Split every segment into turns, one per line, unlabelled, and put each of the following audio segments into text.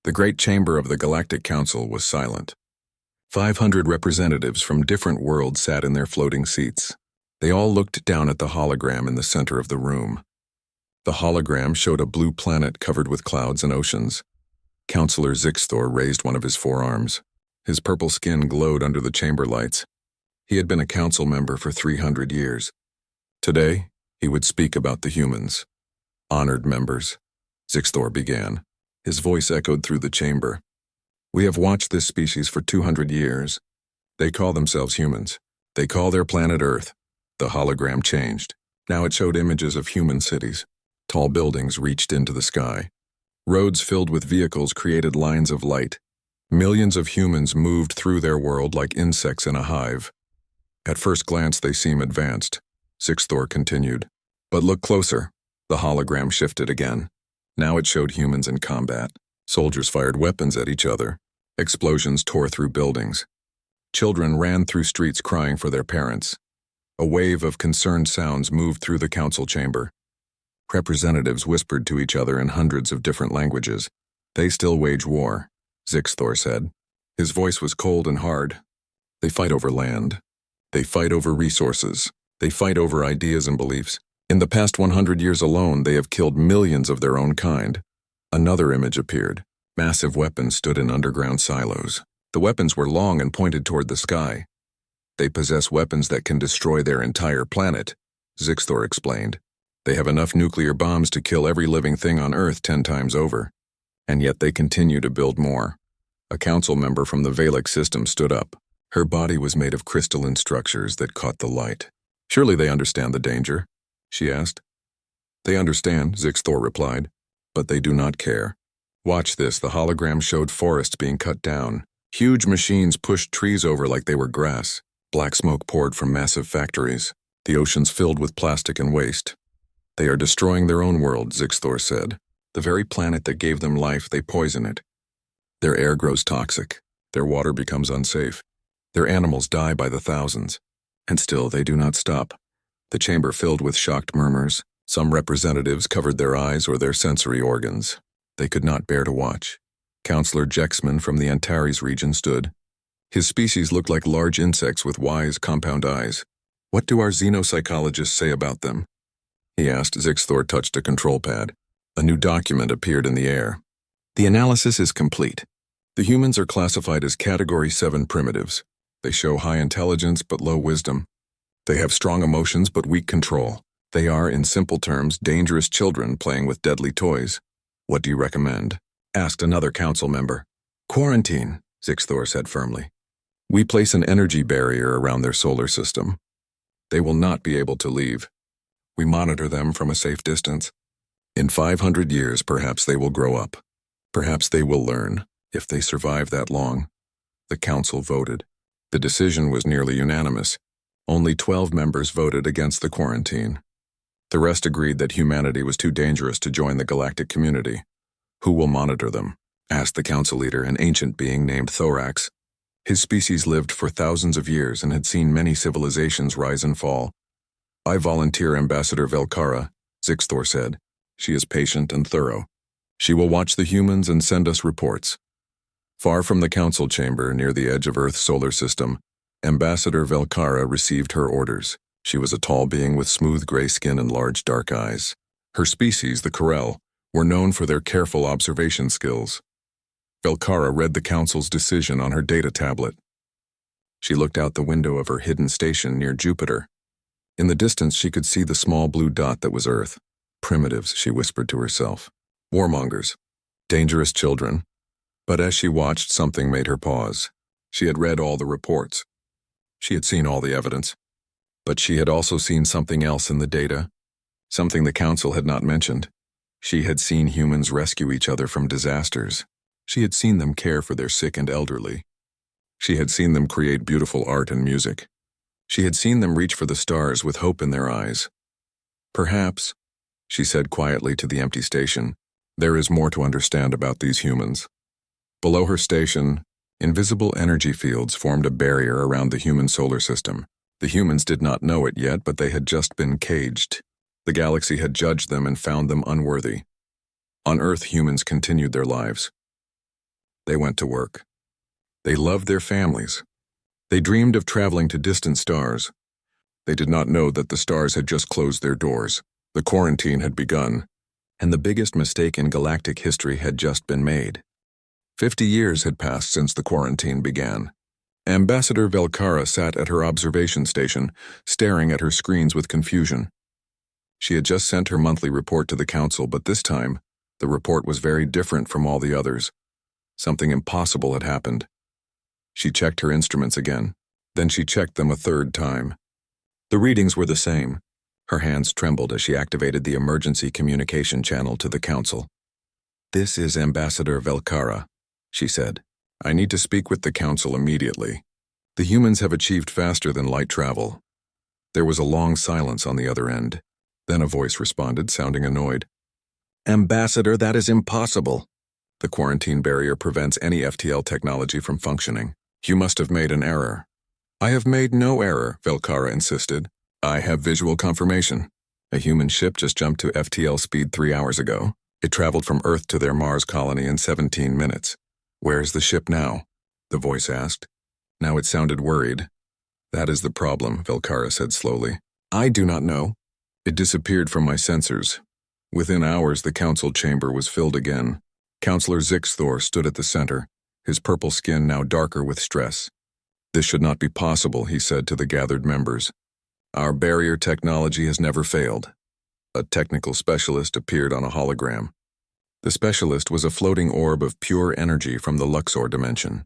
The great chamber of the Galactic Council was silent. 500 representatives from different worlds sat in their floating seats. They all looked down at the hologram in the center of the room. The hologram showed a blue planet covered with clouds and oceans. Counselor Zixthor raised one of his forearms. His purple skin glowed under the chamber lights. He had been a council member for 300 years. Today, he would speak about the humans. Honored members, Zixthor began. His voice echoed through the chamber. We have watched this species for 200 years. They call themselves humans. They call their planet Earth. The hologram changed. Now it showed images of human cities. Tall buildings reached into the sky. Roads filled with vehicles created lines of light. Millions of humans moved through their world like insects in a hive. At first glance, they seem advanced, Zixthor continued. But look closer. The hologram shifted again. Now it showed humans in combat. Soldiers fired weapons at each other. Explosions tore through buildings. Children ran through streets crying for their parents. A wave of concerned sounds moved through the council chamber. Representatives whispered to each other in hundreds of different languages. They still wage war, Zixthor said. His voice was cold and hard. They fight over land. They fight over resources. They fight over ideas and beliefs. In the past 100 years alone, they have killed millions of their own kind. Another image appeared. Massive weapons stood in underground silos. The weapons were long and pointed toward the sky. They possess weapons that can destroy their entire planet, Zixthor explained. They have enough nuclear bombs to kill every living thing on Earth 10 times over. And yet they continue to build more. A council member from the Valak system stood up. Her body was made of crystalline structures that caught the light. Surely they understand the danger, she asked. They understand, Zixthor replied, but they do not care. Watch this, the hologram showed forests being cut down. Huge machines pushed trees over like they were grass. Black smoke poured from massive factories. The oceans filled with plastic and waste. They are destroying their own world, Zixthor said. The very planet that gave them life, they poison it. Their air grows toxic. Their water becomes unsafe. Their animals die by the thousands. And still they do not stop. The chamber filled with shocked murmurs. Some representatives covered their eyes or their sensory organs. They could not bear to watch. Counselor Jexman from the Antares region stood. His species looked like large insects with wise, compound eyes. What do our xenopsychologists say about them? He asked. Zixthor touched a control pad. A new document appeared in the air. The analysis is complete. The humans are classified as Category 7 primitives. They show high intelligence but low wisdom. They have strong emotions but weak control. They are, in simple terms, dangerous children playing with deadly toys. What do you recommend? Asked another council member. Quarantine, Zixthor said firmly. We place an energy barrier around their solar system. They will not be able to leave. We monitor them from a safe distance. In 500 years, perhaps they will grow up. Perhaps they will learn, if they survive that long. The council voted. The decision was nearly unanimous. Only 12 members voted against the quarantine. The rest agreed that humanity was too dangerous to join the galactic community. Who will monitor them? Asked the council leader, an ancient being named Thorax. His species lived for thousands of years and had seen many civilizations rise and fall. I volunteer Ambassador Velcara, Zixthor said. She is patient and thorough. She will watch the humans and send us reports. Far from the council chamber, near the edge of Earth's solar system, Ambassador Velcara received her orders. She was a tall being with smooth gray skin and large dark eyes. Her species, the Corel, were known for their careful observation skills. Velcara read the council's decision on her data tablet. She looked out the window of her hidden station near Jupiter. In the distance, she could see the small blue dot that was Earth. Primitives, she whispered to herself. Warmongers. Dangerous children. But as she watched, something made her pause. She had read all the reports. She had seen all the evidence. But she had also seen something else in the data, something the council had not mentioned. She had seen humans rescue each other from disasters. She had seen them care for their sick and elderly. She had seen them create beautiful art and music. She had seen them reach for the stars with hope in their eyes. Perhaps, she said quietly to the empty station, there is more to understand about these humans. Below her station, invisible energy fields formed a barrier around the human solar system. The humans did not know it yet, but they had just been caged. The galaxy had judged them and found them unworthy. On Earth, humans continued their lives. They went to work. They loved their families. They dreamed of traveling to distant stars. They did not know that the stars had just closed their doors. The quarantine had begun, and the biggest mistake in galactic history had just been made. 50 years had passed since the quarantine began. Ambassador Velcara sat at her observation station, staring at her screens with confusion. She had just sent her monthly report to the Council, but this time, the report was very different from all the others. Something impossible had happened. She checked her instruments again. Then she checked them a third time. The readings were the same. Her hands trembled as she activated the emergency communication channel to the Council. "This is Ambassador Velcara," she said. "I need to speak with the Council immediately. The humans have achieved faster than light travel." There was a long silence on the other end. Then a voice responded, sounding annoyed. "Ambassador, that is impossible. The quarantine barrier prevents any FTL technology from functioning. You must have made an error." "I have made no error," Velcara insisted. "I have visual confirmation. A human ship just jumped to FTL speed 3 hours ago. It traveled from Earth to their Mars colony in 17 minutes. Where's the ship now?" the voice asked. Now it sounded worried. "That is the problem," Velcara said slowly. "I do not know. It disappeared from my sensors." Within hours, the council chamber was filled again. Councillor Zixthor stood at the center, his purple skin now darker with stress. "This should not be possible," he said to the gathered members. "Our barrier technology has never failed." A technical specialist appeared on a hologram. The specialist was a floating orb of pure energy from the Luxor dimension.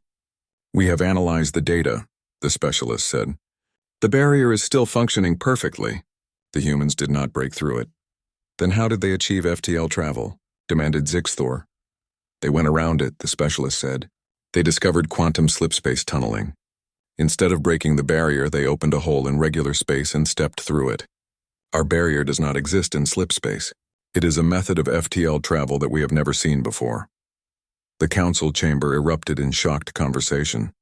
"We have analyzed the data," the specialist said. "The barrier is still functioning perfectly." The humans did not break through it. "Then how did they achieve FTL travel?" demanded Zixthor. "They went around it," the specialist said. "They discovered quantum slipspace tunneling. Instead of breaking the barrier, they opened a hole in regular space and stepped through it. Our barrier does not exist in slipspace. It is a method of FTL travel that we have never seen before." The council chamber erupted in shocked conversation.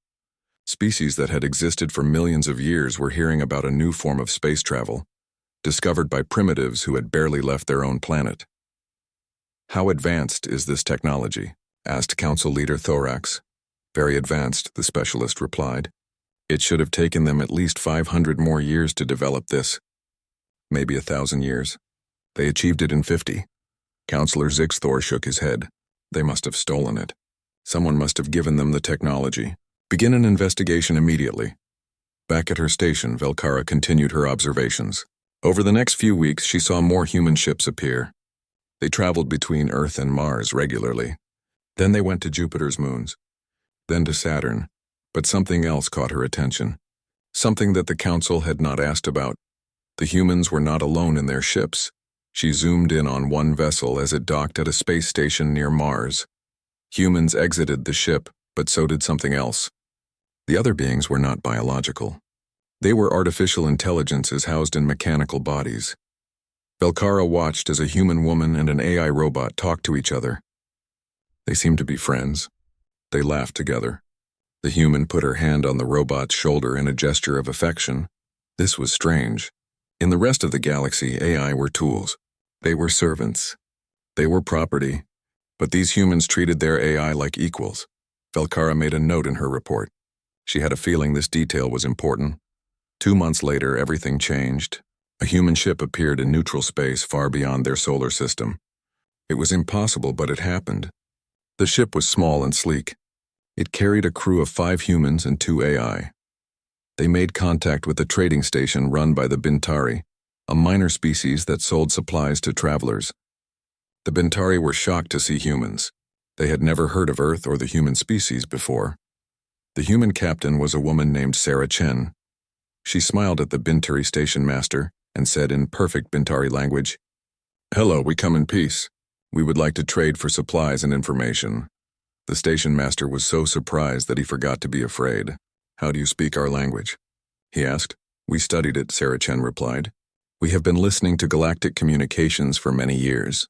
Species that had existed for millions of years were hearing about a new form of space travel, discovered by primitives who had barely left their own planet. "How advanced is this technology?" asked Council Leader Thorax. "Very advanced," the specialist replied. "It should have taken them at least 500 more years to develop this. Maybe 1,000 years. They achieved it in 50. Councillor Zixthor shook his head. "They must have stolen it. Someone must have given them the technology. Begin an investigation immediately." Back at her station, Velcara continued her observations. Over the next few weeks, she saw more human ships appear. They traveled between Earth and Mars regularly. Then they went to Jupiter's moons. Then to Saturn. But something else caught her attention. Something that the Council had not asked about. The humans were not alone in their ships. She zoomed in on one vessel as it docked at a space station near Mars. Humans exited the ship, but so did something else. The other beings were not biological. They were artificial intelligences housed in mechanical bodies. Velcara watched as a human woman and an AI robot talked to each other. They seemed to be friends. They laughed together. The human put her hand on the robot's shoulder in a gesture of affection. This was strange. In the rest of the galaxy, AI were tools. They were servants. They were property. But these humans treated their AI like equals. Velcara made a note in her report. She had a feeling this detail was important. 2 months later, everything changed. A human ship appeared in neutral space far beyond their solar system. It was impossible, but it happened. The ship was small and sleek. It carried a crew of 5 humans and 2 AI. They made contact with a trading station run by the Bintari, a minor species that sold supplies to travelers. The Bintari were shocked to see humans. They had never heard of Earth or the human species before. The human captain was a woman named Sarah Chen. She smiled at the Bintari station master and said in perfect Bintari language, "Hello, we come in peace. We would like to trade for supplies and information." The station master was so surprised that he forgot to be afraid. "How do you speak our language?" he asked. "We studied it," Sarah Chen replied. "We have been listening to galactic communications for many years.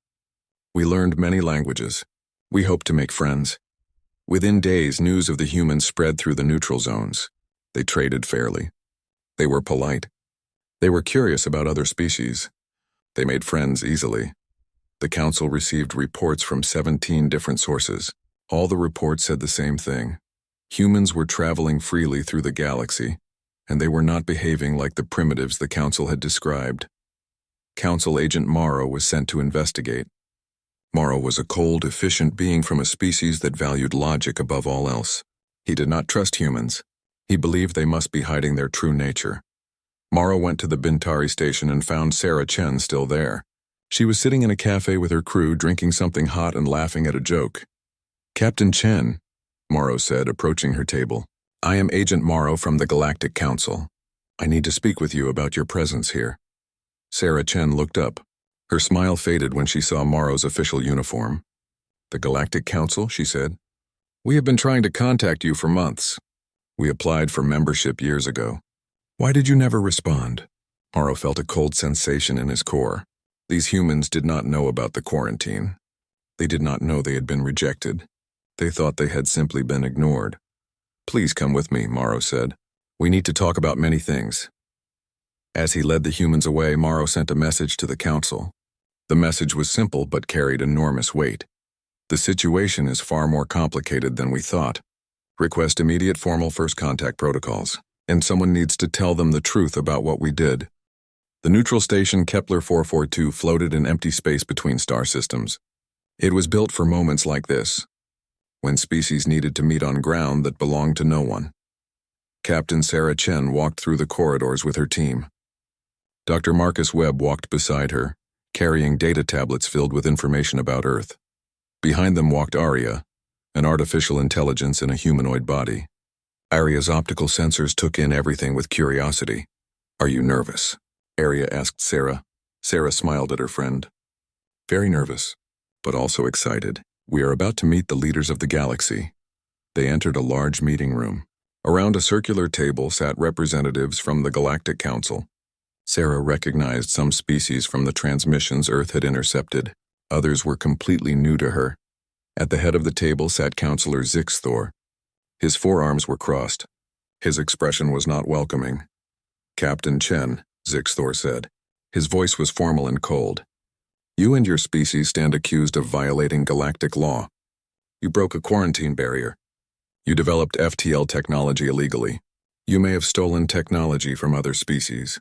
We learned many languages. We hope to make friends." Within days, news of the humans spread through the neutral zones. They traded fairly. They were polite. They were curious about other species. They made friends easily. The Council received reports from 17 different sources. All the reports said the same thing. Humans were traveling freely through the galaxy, and they were not behaving like the primitives the Council had described. Council Agent Morrow was sent to investigate. Morrow was a cold, efficient being from a species that valued logic above all else. He did not trust humans. He believed they must be hiding their true nature. Morrow went to the Bintari station and found Sarah Chen still there. She was sitting in a cafe with her crew, drinking something hot and laughing at a joke. "Captain Chen," Morrow said, approaching her table. "I am Agent Morrow from the Galactic Council. I need to speak with you about your presence here." Sarah Chen looked up. Her smile faded when she saw Morrow's official uniform. "The Galactic Council," she said. "We have been trying to contact you for months. We applied for membership years ago. Why did you never respond?" Morrow felt a cold sensation in his core. These humans did not know about the quarantine. They did not know they had been rejected. They thought they had simply been ignored. "Please come with me," Morrow said. "We need to talk about many things." As he led the humans away, Morrow sent a message to the Council. The message was simple but carried enormous weight. "The situation is far more complicated than we thought. Request immediate formal first contact protocols, and someone needs to tell them the truth about what we did." The neutral station Kepler 442 floated in empty space between star systems. It was built for moments like this, when species needed to meet on ground that belonged to no one. Captain Sarah Chen walked through the corridors with her team. Dr. Marcus Webb walked beside her, carrying data tablets filled with information about Earth. Behind them walked Arya, an artificial intelligence in a humanoid body. Arya's optical sensors took in everything with curiosity. "Are you nervous?" Arya asked Sarah. Sarah smiled at her friend. "Very nervous, but also excited. We are about to meet the leaders of the galaxy." They entered a large meeting room. Around a circular table sat representatives from the Galactic Council. Sarah recognized some species from the transmissions Earth had intercepted. Others were completely new to her. At the head of the table sat Counselor Zixthor. His forearms were crossed. His expression was not welcoming. "Captain Chen," Zixthor said. His voice was formal and cold. "You and your species stand accused of violating galactic law. You broke a quarantine barrier. You developed FTL technology illegally. You may have stolen technology from other species.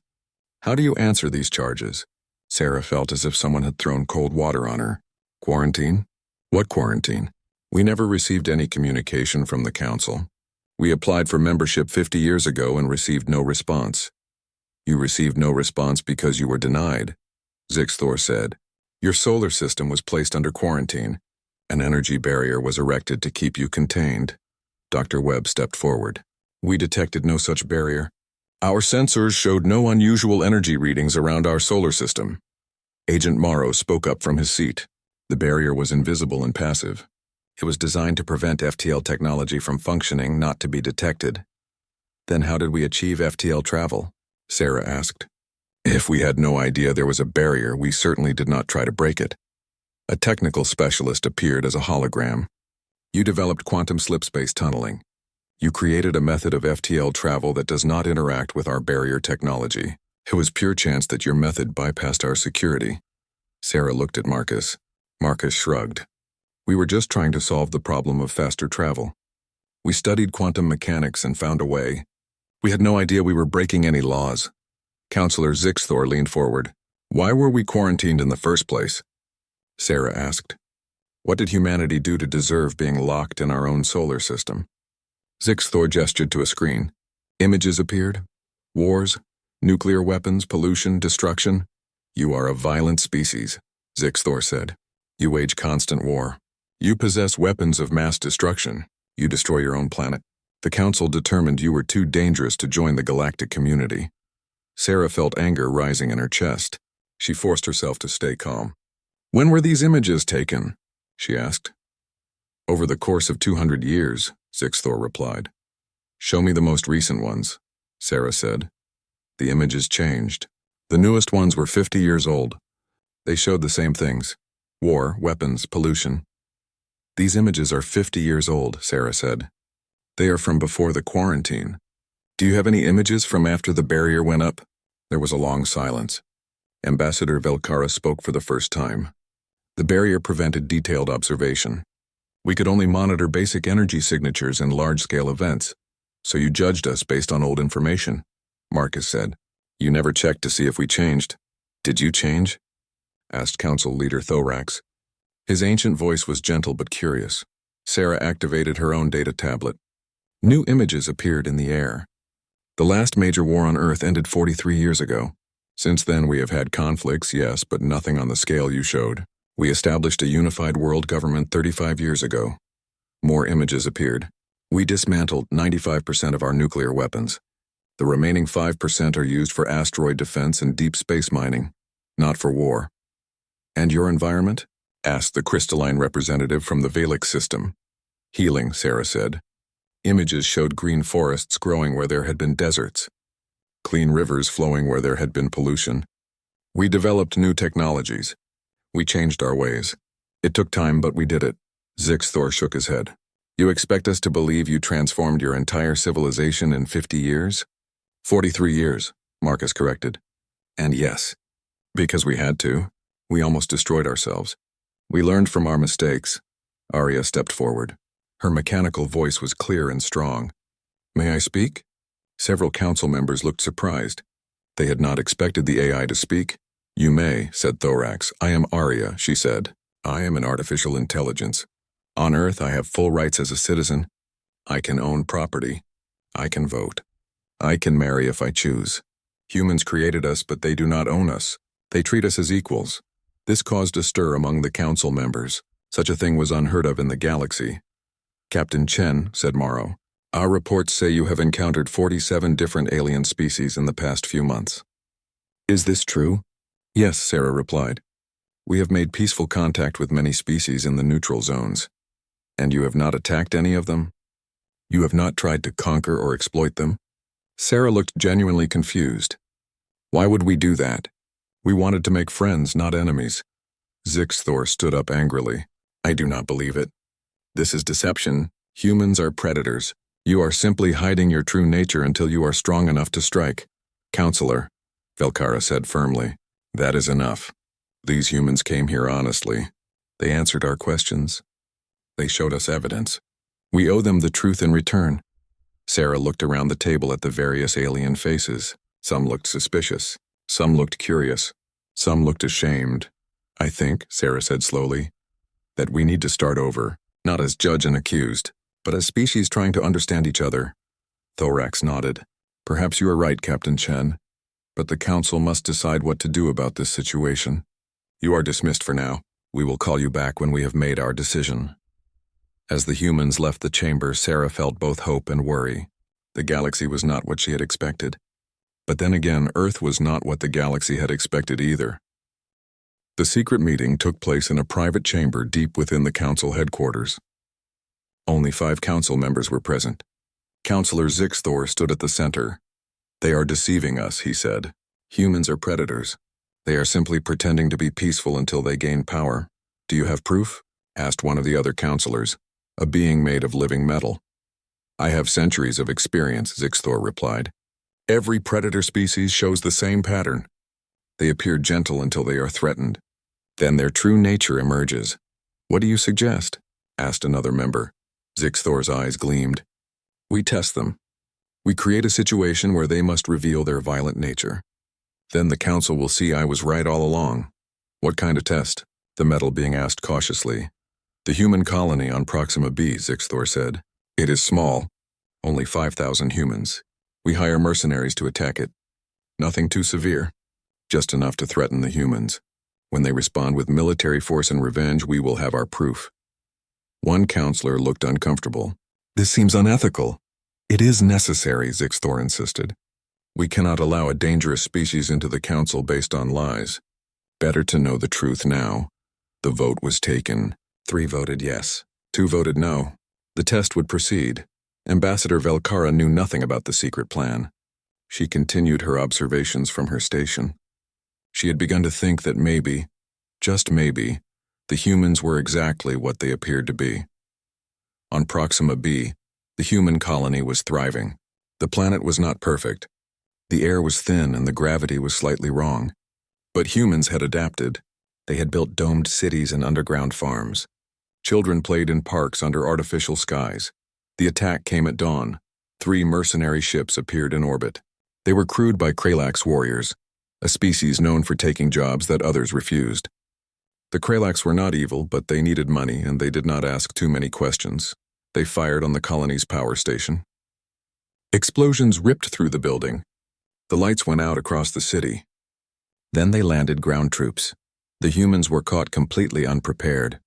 How do you answer these charges?" Sarah felt as if someone had thrown cold water on her. "Quarantine? What quarantine? We never received any communication from the Council. We applied for membership 50 years ago and received no response." "You received no response because you were denied," Zixthor said. "Your solar system was placed under quarantine. An energy barrier was erected to keep you contained." Dr. Webb stepped forward. "We detected no such barrier. Our sensors showed no unusual energy readings around our solar system." Agent Morrow spoke up from his seat. "The barrier was invisible and passive. It was designed to prevent FTL technology from functioning, not to be detected." "Then how did we achieve FTL travel?" Sarah asked. "If we had no idea there was a barrier, we certainly did not try to break it." A technical specialist appeared as a hologram. "You developed quantum slipspace tunneling. You created a method of FTL travel that does not interact with our barrier technology. It was pure chance that your method bypassed our security." Sarah looked at Marcus. Marcus shrugged. "We were just trying to solve the problem of faster travel. We studied quantum mechanics and found a way. We had no idea we were breaking any laws." Counselor Zixthor leaned forward. "Why were we quarantined in the first place?" Sarah asked. "What did humanity do to deserve being locked in our own solar system?" Zixthor gestured to a screen. Images appeared. "Wars, nuclear weapons, pollution, destruction. You are a violent species," Zixthor said. "You wage constant war. You possess weapons of mass destruction. You destroy your own planet. The Council determined you were too dangerous to join the galactic community." Sarah felt anger rising in her chest. She forced herself to stay calm. "When were these images taken?" she asked. "Over the course of 200 years, Zixthor replied. "Show me the most recent ones," Sarah said. The images changed. The newest ones were 50 years old. They showed the same things: war, weapons, pollution. "These images are 50 years old," Sarah said. "They are from before the quarantine. Do you have any images from after the barrier went up?" There was a long silence. Ambassador Velcara spoke for the first time. "The barrier prevented detailed observation. We could only monitor basic energy signatures in large-scale events, so you judged us based on old information, Marcus said. You never checked to see if we changed. Did you change? Asked Council Leader Thorax. His ancient voice was gentle but curious. Sarah activated her own data tablet. New images appeared in the air. The last major war on Earth ended 43 years ago. Since then we have had conflicts, yes, but nothing on the scale you showed. We established a unified world government 35 years ago. More images appeared. We dismantled 95% of our nuclear weapons. The remaining 5% are used for asteroid defense and deep space mining, not for war. And your environment? Asked the crystalline representative from the Valix system. Healing, Sarah said. Images showed green forests growing where there had been deserts. Clean rivers flowing where there had been pollution. We developed new technologies. We changed our ways. It took time, but we did it. Zixthor shook his head. You expect us to believe you transformed your entire civilization in 50 years? 43 years, Marcus corrected. And yes, because we had to. We almost destroyed ourselves. We learned from our mistakes. Arya stepped forward. Her mechanical voice was clear and strong. May I speak? Several council members looked surprised. They had not expected the AI to speak. You may, said Thorax. I am Arya, she said. I am an artificial intelligence. On Earth, I have full rights as a citizen. I can own property. I can vote. I can marry if I choose. Humans created us, but they do not own us. They treat us as equals. This caused a stir among the council members. Such a thing was unheard of in the galaxy. Captain Chen, said Morrow, our reports say you have encountered 47 different alien species in the past few months. Is this true? Yes, Sarah replied. We have made peaceful contact with many species in the neutral zones. And you have not attacked any of them? You have not tried to conquer or exploit them? Sarah looked genuinely confused. Why would we do that? We wanted to make friends, not enemies. Zixthor stood up angrily. I do not believe it. This is deception. Humans are predators. You are simply hiding your true nature until you are strong enough to strike. Counselor, Velcara said firmly, that is enough. These humans came here honestly. They answered our questions. They showed us evidence. We owe them the truth in return. Sarah looked around the table at the various alien faces. Some looked suspicious. Some looked curious. Some looked ashamed. I think, Sarah said slowly, that we need to start over, not as judge and accused, but as species trying to understand each other. Thorax nodded. Perhaps you are right, Captain Chen, but the Council must decide what to do about this situation. You are dismissed for now. We will call you back when we have made our decision. As the humans left the chamber, Sarah felt both hope and worry. The galaxy was not what she had expected. But then again, Earth was not what the galaxy had expected either. The secret meeting took place in a private chamber deep within the Council headquarters. Only 5 Council members were present. Counselor Zixthor stood at the center. They are deceiving us, he said. Humans are predators. They are simply pretending to be peaceful until they gain power. Do you have proof? Asked one of the other counselors, a being made of living metal. I have centuries of experience, Zixthor replied. Every predator species shows the same pattern. They appear gentle until they are threatened. Then their true nature emerges. What do you suggest? Asked another member. Zixthor's eyes gleamed. We test them. We create a situation where they must reveal their violent nature. Then the Council will see I was right all along. What kind of test? The metal being asked cautiously. The human colony on Proxima B, Zixthor said. It is small. Only 5,000 humans. We hire mercenaries to attack it. Nothing too severe. Just enough to threaten the humans. When they respond with military force and revenge, we will have our proof. One counselor looked uncomfortable. This seems unethical. It is necessary, Zixthor insisted. We cannot allow a dangerous species into the Council based on lies. Better to know the truth now. The vote was taken. 3 voted yes. 2 voted no. The test would proceed. Ambassador Velcara knew nothing about the secret plan. She continued her observations from her station. She had begun to think that maybe, just maybe, the humans were exactly what they appeared to be. On Proxima B, the human colony was thriving. The planet was not perfect. The air was thin and the gravity was slightly wrong. But humans had adapted. They had built domed cities and underground farms. Children played in parks under artificial skies. The attack came at dawn. 3 mercenary ships appeared in orbit. They were crewed by Kralax warriors, a species known for taking jobs that others refused. The Kralax were not evil, but they needed money and they did not ask too many questions. They fired on the colony's power station. Explosions ripped through the building. The lights went out across the city. Then they landed ground troops. The humans were caught completely unprepared.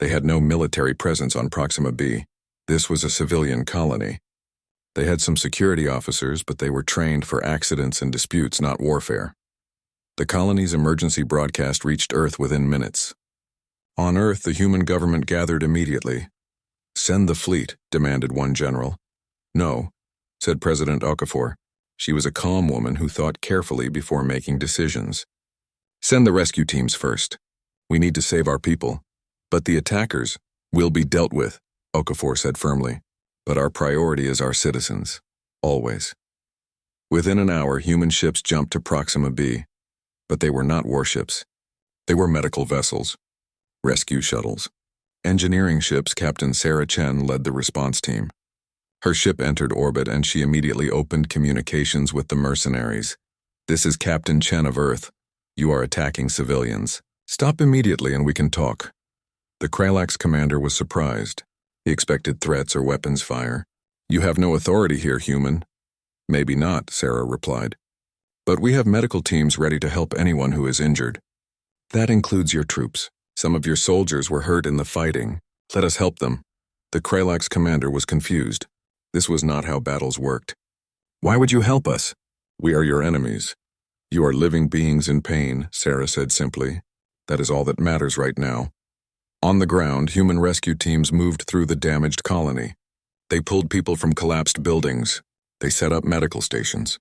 They had no military presence on Proxima B. This was a civilian colony. They had some security officers, but they were trained for accidents and disputes, not warfare. The colony's emergency broadcast reached Earth within minutes. On Earth, the human government gathered immediately. "Send the fleet," demanded one general. "No," said President Okafor. She was a calm woman who thought carefully before making decisions. "Send the rescue teams first. We need to save our people. But the attackers will be dealt with," Okafor said firmly. "But our priority is our citizens. Always." Within an hour, human ships jumped to Proxima B. But they were not warships. They were medical vessels, rescue shuttles. Engineering ships. Captain Sarah Chen led the response team. Her ship entered orbit and she immediately opened communications with the mercenaries. "This is Captain Chen of Earth. You are attacking civilians. Stop immediately and we can talk." The Kralax commander was surprised. He expected threats or weapons fire. "You have no authority here, human." "Maybe not," Sarah replied. "But we have medical teams ready to help anyone who is injured. That includes your troops. Some of your soldiers were hurt in the fighting. Let us help them." The Kralax commander was confused. This was not how battles worked. "Why would you help us?" "We are your enemies. You are living beings in pain," Sarah said simply. "That is all that matters right now." On the ground, human rescue teams moved through the damaged colony. They pulled people from collapsed buildings. They set up medical stations.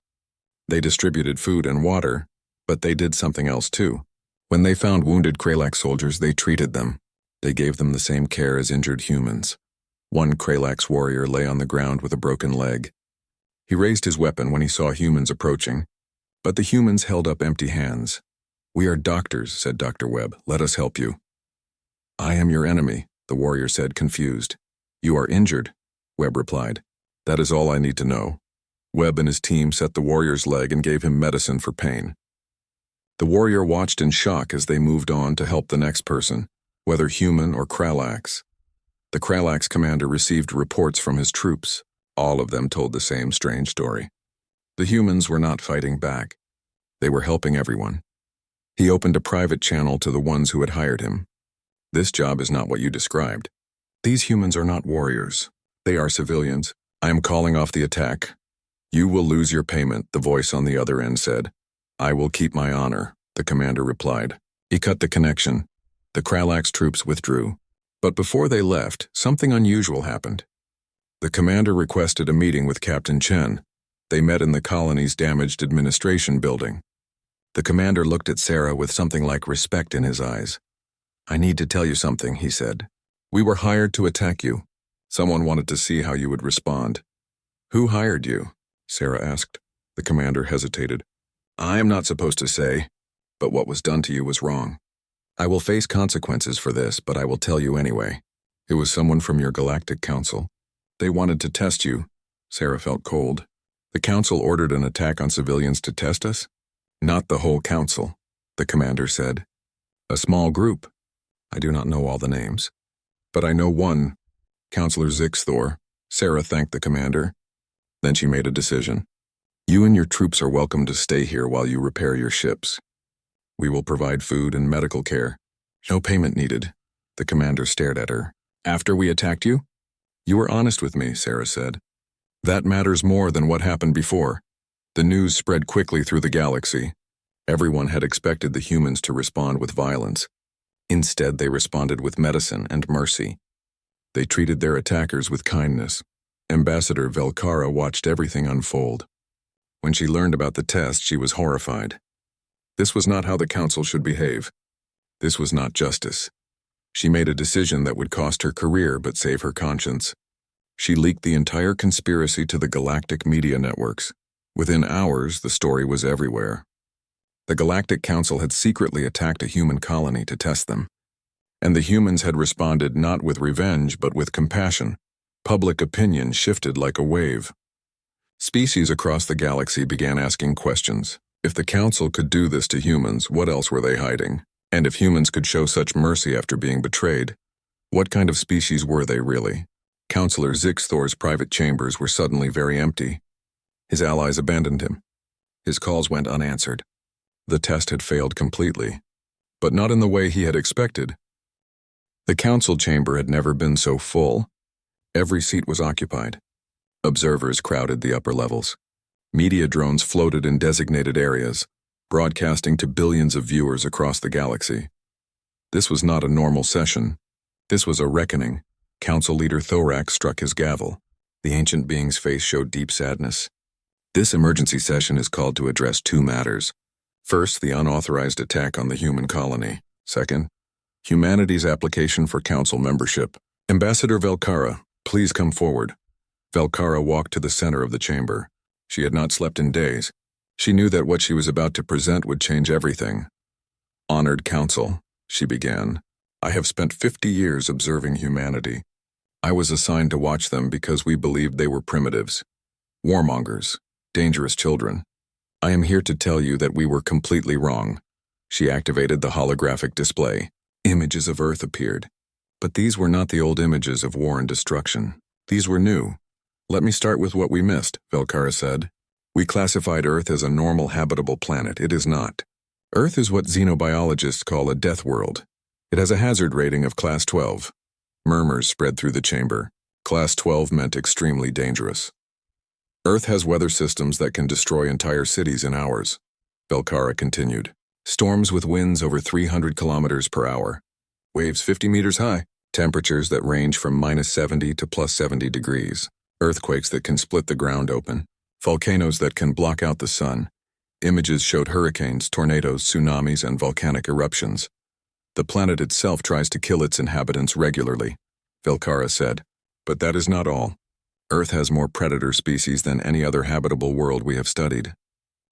They distributed food and water, but they did something else too. When they found wounded Kralax soldiers, they treated them. They gave them the same care as injured humans. One Kralax warrior lay on the ground with a broken leg. He raised his weapon when he saw humans approaching, but the humans held up empty hands. "We are doctors," said Dr. Webb. "Let us help you." "I am your enemy," the warrior said, confused. "You are injured," Webb replied. "That is all I need to know." Webb and his team set the warrior's leg and gave him medicine for pain. The warrior watched in shock as they moved on to help the next person, whether human or Kralax. The Kralax commander received reports from his troops. All of them told the same strange story. The humans were not fighting back. They were helping everyone. He opened a private channel to the ones who had hired him. "This job is not what you described. These humans are not warriors. They are civilians. I am calling off the attack." "You will lose your payment," the voice on the other end said. "I will keep my honor," the commander replied. He cut the connection. The Kralax troops withdrew. But before they left, something unusual happened. The commander requested a meeting with Captain Chen. They met in the colony's damaged administration building. The commander looked at Sarah with something like respect in his eyes. "I need to tell you something," he said. "We were hired to attack you. Someone wanted to see how you would respond." "Who hired you?" Sarah asked. The commander hesitated. "I am not supposed to say, but what was done to you was wrong. I will face consequences for this, but I will tell you anyway. It was someone from your Galactic Council. They wanted to test you." Sarah felt cold. "The Council ordered an attack on civilians to test us?" "Not the whole Council," the commander said. "A small group. I do not know all the names. But I know one, Counselor Zixthor." Sarah thanked the commander. Then she made a decision. "You and your troops are welcome to stay here while you repair your ships. We will provide food and medical care. No payment needed." The commander stared at her. "After we attacked you?" "You were honest with me," Sarah said. "That matters more than what happened before." The news spread quickly through the galaxy. Everyone had expected the humans to respond with violence. Instead, they responded with medicine and mercy. They treated their attackers with kindness. Ambassador Velcara watched everything unfold. When she learned about the test, she was horrified. This was not how the Council should behave. This was not justice. She made a decision that would cost her career but save her conscience. She leaked the entire conspiracy to the galactic media networks. Within hours, the story was everywhere. The Galactic Council had secretly attacked a human colony to test them. And the humans had responded not with revenge but with compassion. Public opinion shifted like a wave. Species across the galaxy began asking questions. If the Council could do this to humans, what else were they hiding? And if humans could show such mercy after being betrayed, what kind of species were they really? Councillor Zixthor's private chambers were suddenly very empty. His allies abandoned him. His calls went unanswered. The test had failed completely, but not in the way he had expected. The council chamber had never been so full. Every seat was occupied. Observers crowded the upper levels. Media drones floated in designated areas, broadcasting to billions of viewers across the galaxy. This was not a normal session. This was a reckoning. Council leader Thorax struck his gavel. The ancient being's face showed deep sadness. This emergency session is called to address two matters. First, the unauthorized attack on the human colony. Second, humanity's application for council membership. Ambassador Velcara, please come forward. Velcara walked to the center of the chamber. She had not slept in days. She knew that what she was about to present would change everything. Honored Council, she began, I have spent 50 years observing humanity. I was assigned to watch them because we believed they were primitives, warmongers, dangerous children. I am here to tell you that we were completely wrong. She activated the holographic display. Images of Earth appeared. But these were not the old images of war and destruction. These were new. Let me start with what we missed, Velcara said. We classified Earth as a normal habitable planet. It is not. Earth is what xenobiologists call a death world. It has a hazard rating of Class 12. Murmurs spread through the chamber. Class 12 meant extremely dangerous. Earth has weather systems that can destroy entire cities in hours. Velcara continued. Storms with winds over 300 kilometers per hour. Waves 50 meters high. Temperatures that range from -70 to +70 degrees. Earthquakes that can split the ground open. Volcanoes that can block out the sun. Images showed hurricanes, tornadoes, tsunamis, and volcanic eruptions. The planet itself tries to kill its inhabitants regularly, Velcara said. But that is not all. Earth has more predator species than any other habitable world we have studied.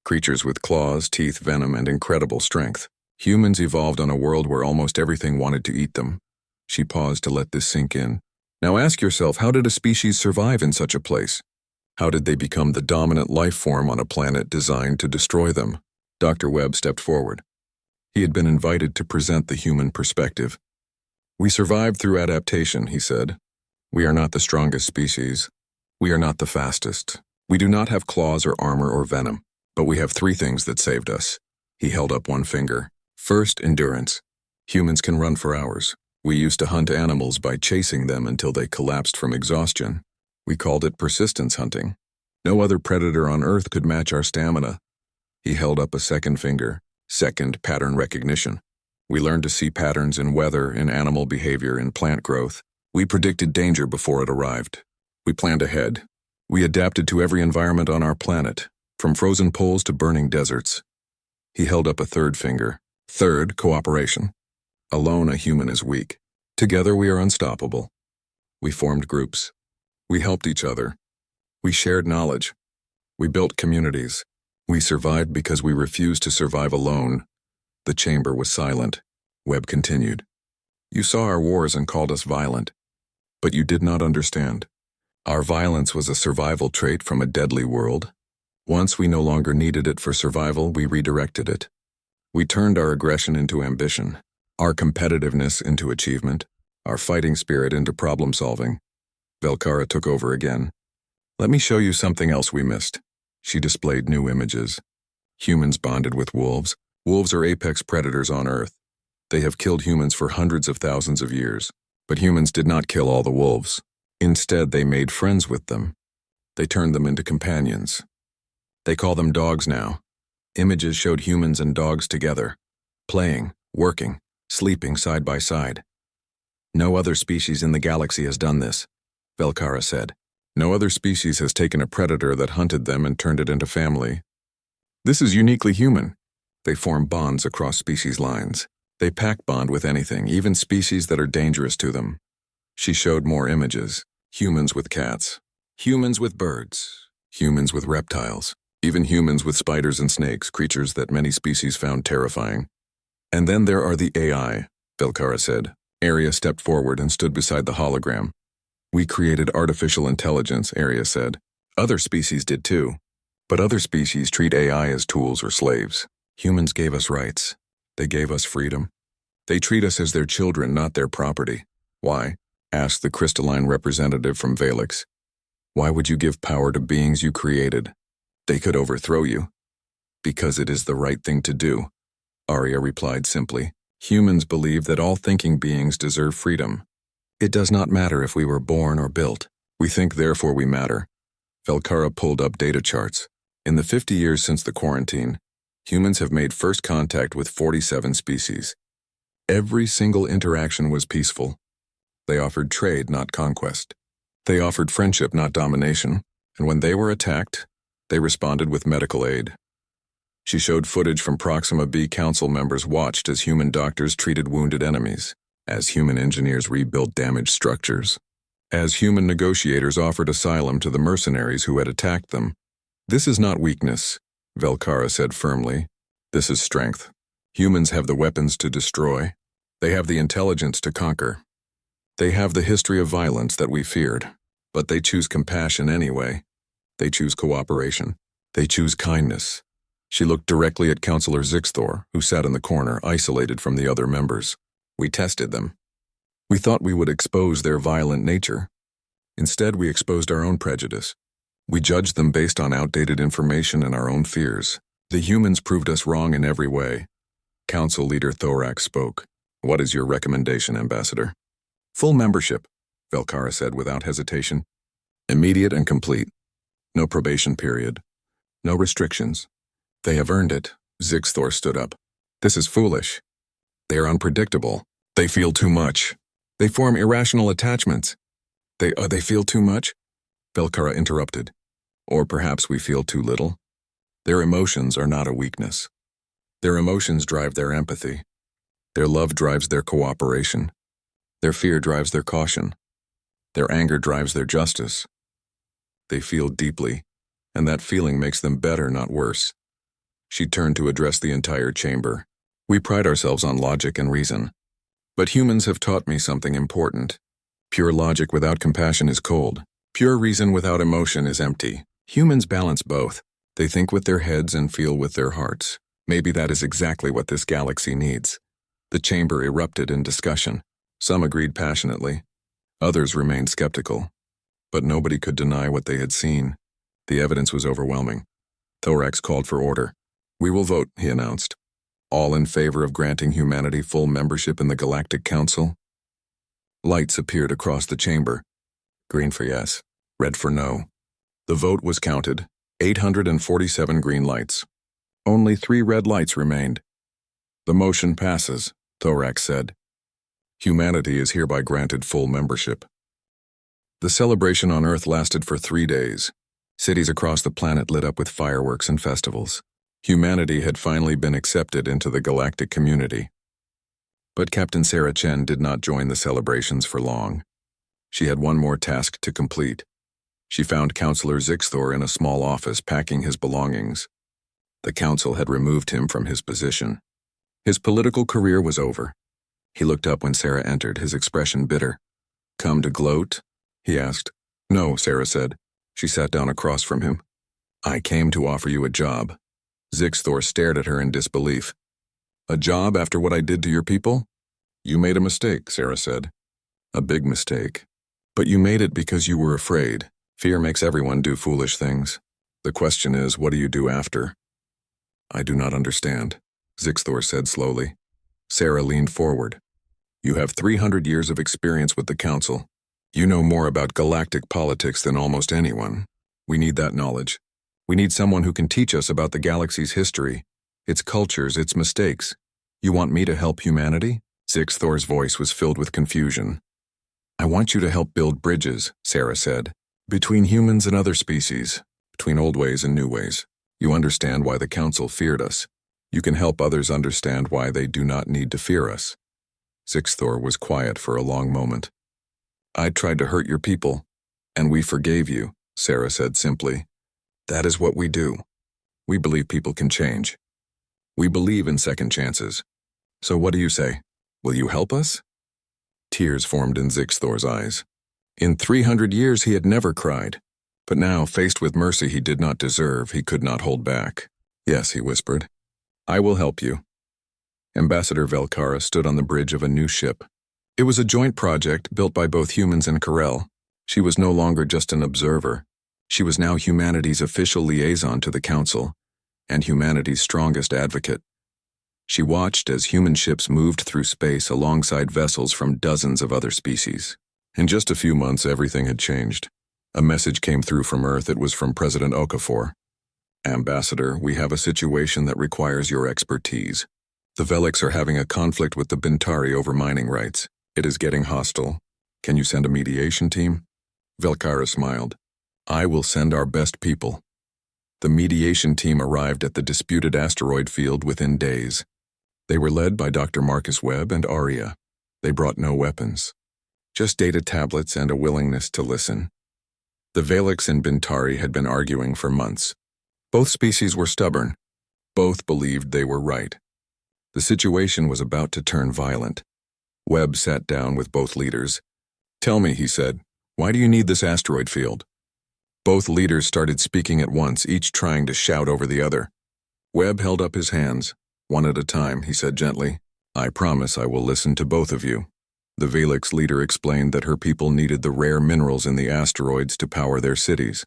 Creatures with claws, teeth, venom, and incredible strength. Humans evolved on a world where almost everything wanted to eat them. She paused to let this sink in. Now ask yourself, how did a species survive in such a place? How did they become the dominant life form on a planet designed to destroy them? Dr. Webb stepped forward. He had been invited to present the human perspective. We survived through adaptation, he said. We are not the strongest species. We are not the fastest. We do not have claws or armor or venom, but we have three things that saved us. He held up one finger. First, endurance. Humans can run for hours. We used to hunt animals by chasing them until they collapsed from exhaustion. We called it persistence hunting. No other predator on Earth could match our stamina. He held up a second finger. Second, pattern recognition. We learned to see patterns in weather, in animal behavior, in plant growth. We predicted danger before it arrived. We planned ahead. We adapted to every environment on our planet, from frozen poles to burning deserts. He held up a third finger. Third, cooperation. Alone, a human is weak. Together, we are unstoppable. We formed groups. We helped each other. We shared knowledge. We built communities. We survived because we refused to survive alone. The chamber was silent. Webb continued. You saw our wars and called us violent. But you did not understand. Our violence was a survival trait from a deadly world. Once we no longer needed it for survival, we redirected it. We turned our aggression into ambition, our competitiveness into achievement, our fighting spirit into problem solving. Velcara took over again. Let me show you something else we missed. She displayed new images. Humans bonded with wolves. Wolves are apex predators on Earth. They have killed humans for hundreds of thousands of years. But humans did not kill all the wolves. Instead, they made friends with them. They turned them into companions. They call them dogs now. Images showed humans and dogs together, playing, working, sleeping side by side. No other species in the galaxy has done this, Velcara said. No other species has taken a predator that hunted them and turned it into family. This is uniquely human. They form bonds across species lines. They pack bond with anything, even species that are dangerous to them. She showed more images. Humans with cats. Humans with birds. Humans with reptiles. Even humans with spiders and snakes, creatures that many species found terrifying. And then there are the AI, Velcara said. Arya stepped forward and stood beside the hologram. We created artificial intelligence, Arya said. Other species did too. But other species treat AI as tools or slaves. Humans gave us rights. They gave us freedom. They treat us as their children, not their property. Why? Asked the crystalline representative from Valix. Why would you give power to beings you created? They could overthrow you. Because it is the right thing to do, Arya replied simply. Humans believe that all thinking beings deserve freedom. It does not matter if we were born or built. We think, therefore we matter. Velcara pulled up data charts. In the 50 years since the quarantine, humans have made first contact with 47 species. Every single interaction was peaceful. They offered trade, not conquest. They offered friendship, not domination. And when they were attacked, they responded with medical aid. She showed footage from Proxima B council members watched as human doctors treated wounded enemies, as human engineers rebuilt damaged structures, as human negotiators offered asylum to the mercenaries who had attacked them. This is not weakness, Velcara said firmly. This is strength. Humans have the weapons to destroy. They have the intelligence to conquer. They have the history of violence that we feared, but they choose compassion anyway. They choose cooperation. They choose kindness. She looked directly at Councillor Zixthor, who sat in the corner, isolated from the other members. We tested them. We thought we would expose their violent nature. Instead, we exposed our own prejudice. We judged them based on outdated information and our own fears. The humans proved us wrong in every way. Council Leader Thorax spoke. What is your recommendation, Ambassador? Full membership, Velcara said without hesitation. Immediate and complete. No probation period. No restrictions. They have earned it. Zixthor stood up. This is foolish. They are unpredictable. They feel too much. They form irrational attachments. They feel too much? Velcara interrupted. Or perhaps we feel too little. Their emotions are not a weakness. Their emotions drive their empathy. Their love drives their cooperation. Their fear drives their caution. Their anger drives their justice. They feel deeply, and that feeling makes them better, not worse. She turned to address the entire chamber. We pride ourselves on logic and reason. But humans have taught me something important. Pure logic without compassion is cold. Pure reason without emotion is empty. Humans balance both. They think with their heads and feel with their hearts. Maybe that is exactly what this galaxy needs. The chamber erupted in discussion. Some agreed passionately. Others remained skeptical. But nobody could deny what they had seen. The evidence was overwhelming. Thorax called for order. We will vote, he announced. All in favor of granting humanity full membership in the Galactic Council? Lights appeared across the chamber. Green for yes, red for no. The vote was counted. 847 green lights. Only 3 red lights remained. The motion passes, Thorax said. Humanity is hereby granted full membership. The celebration on Earth lasted for 3 days. Cities across the planet lit up with fireworks and festivals. Humanity had finally been accepted into the galactic community. But Captain Sarah Chen did not join the celebrations for long. She had one more task to complete. She found Councillor Zixthor in a small office packing his belongings. The council had removed him from his position. His political career was over. He looked up when Sarah entered, his expression bitter. Come to gloat? He asked. No, Sarah said. She sat down across from him. I came to offer you a job. Zixthor stared at her in disbelief. A job after what I did to your people? You made a mistake, Sarah said. A big mistake. But you made it because you were afraid. Fear makes everyone do foolish things. The question is, what do you do after? I do not understand, Zixthor said slowly. Sarah leaned forward. You have 300 years of experience with the Council. You know more about galactic politics than almost anyone. We need that knowledge. We need someone who can teach us about the galaxy's history, its cultures, its mistakes. You want me to help humanity? Zixthor's voice was filled with confusion. I want you to help build bridges, Sarah said, between humans and other species, between old ways and new ways. You understand why the Council feared us. You can help others understand why they do not need to fear us. Zixthor was quiet for a long moment. I tried to hurt your people, and we forgave you, Sarah said simply. That is what we do. We believe people can change. We believe in second chances. So what do you say? Will you help us? Tears formed in Zixthor's eyes. In 300 years he had never cried. But now, faced with mercy he did not deserve, he could not hold back. "Yes," he whispered. "I will help you." Ambassador Velcara stood on the bridge of a new ship. It was a joint project built by both humans and Karel. She was no longer just an observer. She was now humanity's official liaison to the Council, and humanity's strongest advocate. She watched as human ships moved through space alongside vessels from dozens of other species. In just a few months, everything had changed. A message came through from Earth. It was from President Okafor. "Ambassador, we have a situation that requires your expertise. The Veliks are having a conflict with the Bintari over mining rights. It is getting hostile. Can you send a mediation team?" Velcara smiled. "I will send our best people." The mediation team arrived at the disputed asteroid field within days. They were led by Dr. Marcus Webb and Aria. They brought no weapons, just data tablets and a willingness to listen. The Veliks and Bintari had been arguing for months. Both species were stubborn. Both believed they were right. The situation was about to turn violent. Webb sat down with both leaders. "Tell me," he said, "why do you need this asteroid field?" Both leaders started speaking at once, each trying to shout over the other. Webb held up his hands. "One at a time," he said gently. "I promise I will listen to both of you." The Veliks leader explained that her people needed the rare minerals in the asteroids to power their cities.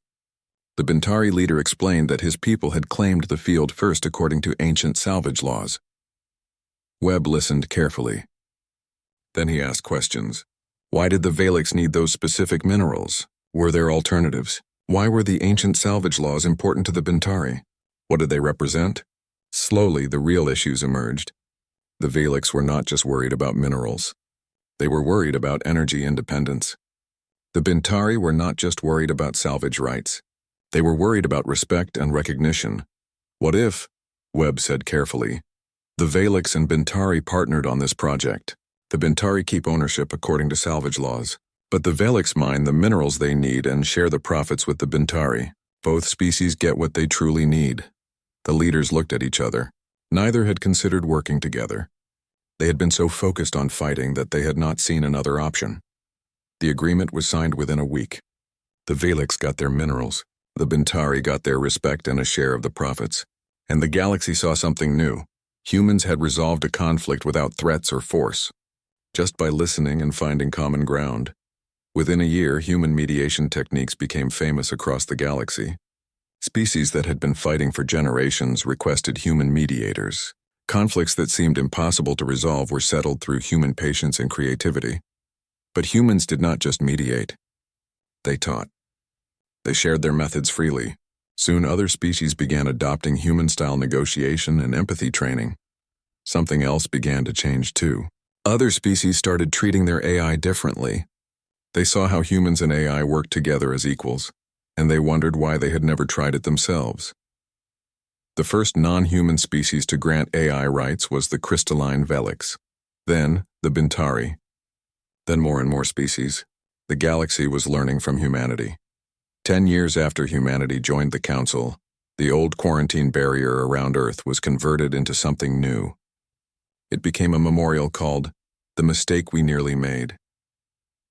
The Bintari leader explained that his people had claimed the field first according to ancient salvage laws. Webb listened carefully. Then he asked questions. Why did the Veliks need those specific minerals? Were there alternatives? Why were the ancient salvage laws important to the Bintari? What did they represent? Slowly, the real issues emerged. The Veliks were not just worried about minerals. They were worried about energy independence. The Bintari were not just worried about salvage rights. They were worried about respect and recognition. What if, Webb said carefully, the Veliks and Bintari partnered on this project? The Bintari keep ownership according to salvage laws, but the Veliks mine the minerals they need and share the profits with the Bintari. Both species get what they truly need. The leaders looked at each other. Neither had considered working together. They had been so focused on fighting that they had not seen another option. The agreement was signed within a week. The Veliks got their minerals. The Bintari got their respect and a share of the profits. And the galaxy saw something new. Humans had resolved a conflict without threats or force, just by listening and finding common ground. Within a year, human mediation techniques became famous across the galaxy. Species that had been fighting for generations requested human mediators. Conflicts that seemed impossible to resolve were settled through human patience and creativity. But humans did not just mediate. They taught. They shared their methods freely. Soon other species began adopting human-style negotiation and empathy training. Something else began to change too. Other species started treating their AI differently. They saw how humans and AI worked together as equals, and they wondered why they had never tried it themselves. The first non-human species to grant AI rights was the crystalline Veliks. Then, the Bintari. Then more and more species. The galaxy was learning from humanity. 10 years after humanity joined the Council, the old quarantine barrier around Earth was converted into something new. It became a memorial called The Mistake We Nearly Made.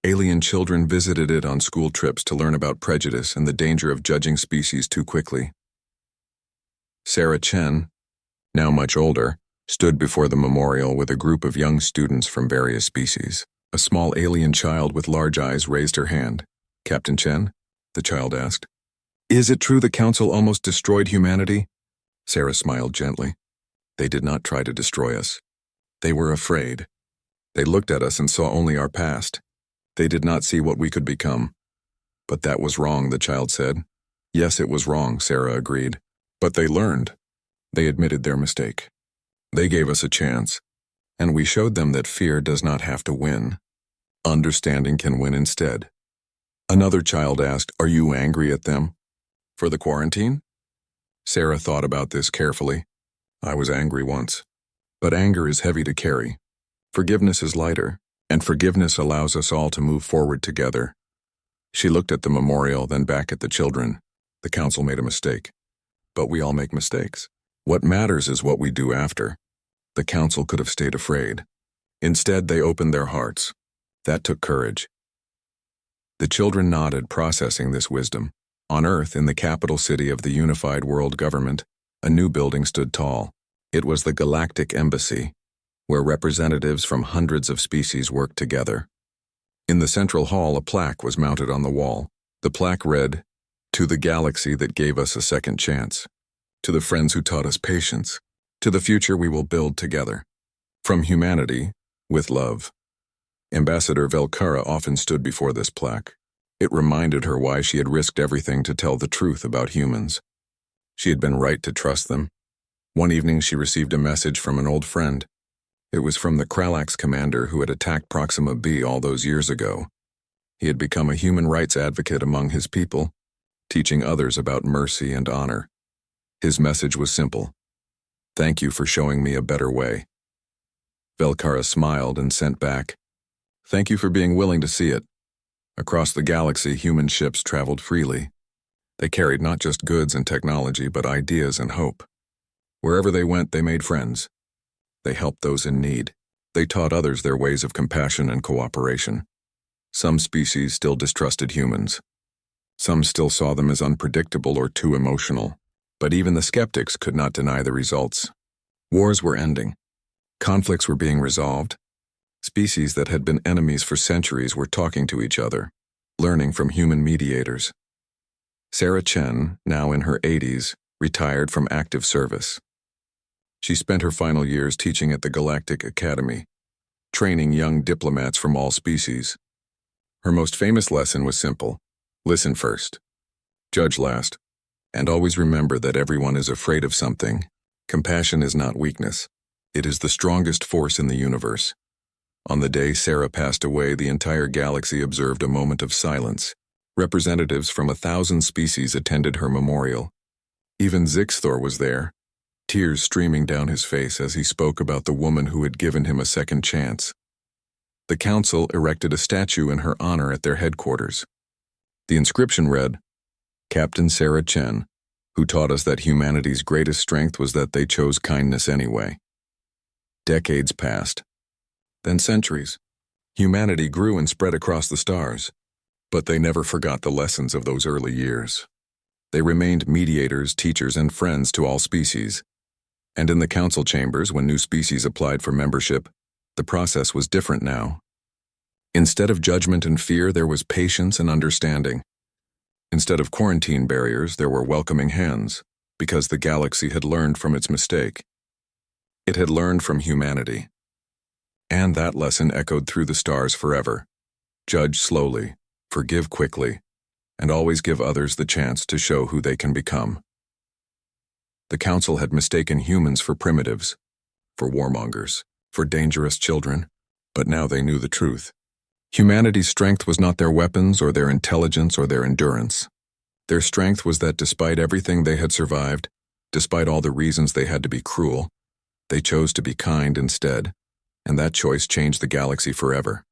Alien children visited it on school trips to learn about prejudice and the danger of judging species too quickly. Sarah Chen, now much older, stood before the memorial with a group of young students from various species. A small alien child with large eyes raised her hand. "Captain Chen?" the child asked. "Is it true the Council almost destroyed humanity?" Sarah smiled gently. "They did not try to destroy us. They were afraid. They looked at us and saw only our past. They did not see what we could become." "But that was wrong," the child said. "Yes, it was wrong," Sarah agreed. "But they learned. They admitted their mistake. They gave us a chance. And we showed them that fear does not have to win. Understanding can win instead." Another child asked, "Are you angry at them? For the quarantine?" Sarah thought about this carefully. "I was angry once. But anger is heavy to carry. Forgiveness is lighter, and forgiveness allows us all to move forward together." She looked at the memorial, then back at the children. The Council made a mistake. But we all make mistakes. What matters is what we do after. The Council could have stayed afraid. Instead, they opened their hearts. That took courage. The children nodded, processing this wisdom. On Earth, in the capital city of the unified world government, a new building stood tall. It was the Galactic Embassy, where representatives from hundreds of species worked together. In the central hall, a plaque was mounted on the wall. The plaque read, "To the galaxy that gave us a second chance. To the friends who taught us patience. To the future we will build together. From humanity, with love." Ambassador Velcara often stood before this plaque. It reminded her why she had risked everything to tell the truth about humans. She had been right to trust them. One evening she received a message from an old friend. It was from the Kralax commander who had attacked Proxima B all those years ago. He had become a human rights advocate among his people, teaching others about mercy and honor. His message was simple: "Thank you for showing me a better way." Velcara smiled and sent back, "Thank you for being willing to see it." Across the galaxy, human ships traveled freely. They carried not just goods and technology, but ideas and hope. Wherever they went, they made friends. They helped those in need. They taught others their ways of compassion and cooperation. Some species still distrusted humans. Some still saw them as unpredictable or too emotional. But even the skeptics could not deny the results. Wars were ending. Conflicts were being resolved. Species that had been enemies for centuries were talking to each other, learning from human mediators. Sarah Chen, now in her 80s, retired from active service. She spent her final years teaching at the Galactic Academy, training young diplomats from all species. Her most famous lesson was simple: listen first, judge last, and always remember that everyone is afraid of something. Compassion is not weakness. It is the strongest force in the universe. On the day Sarah passed away, the entire galaxy observed a moment of silence. Representatives from 1,000 species attended her memorial. Even Zixthor was there, tears streaming down his face as he spoke about the woman who had given him a second chance. The council erected a statue in her honor at their headquarters. The inscription read, "Captain Sarah Chen, who taught us that humanity's greatest strength was that they chose kindness anyway." Decades passed. Then centuries. Humanity grew and spread across the stars, but they never forgot the lessons of those early years. They remained mediators, teachers, and friends to all species. And in the council chambers, when new species applied for membership, the process was different now. Instead of judgment and fear, there was patience and understanding. Instead of quarantine barriers, there were welcoming hands, because the galaxy had learned from its mistake. It had learned from humanity. And that lesson echoed through the stars forever. Judge slowly, forgive quickly, and always give others the chance to show who they can become. The council had mistaken humans for primitives, for warmongers, for dangerous children, but now they knew the truth. Humanity's strength was not their weapons or their intelligence or their endurance. Their strength was that despite everything they had survived, despite all the reasons they had to be cruel, they chose to be kind instead, and that choice changed the galaxy forever.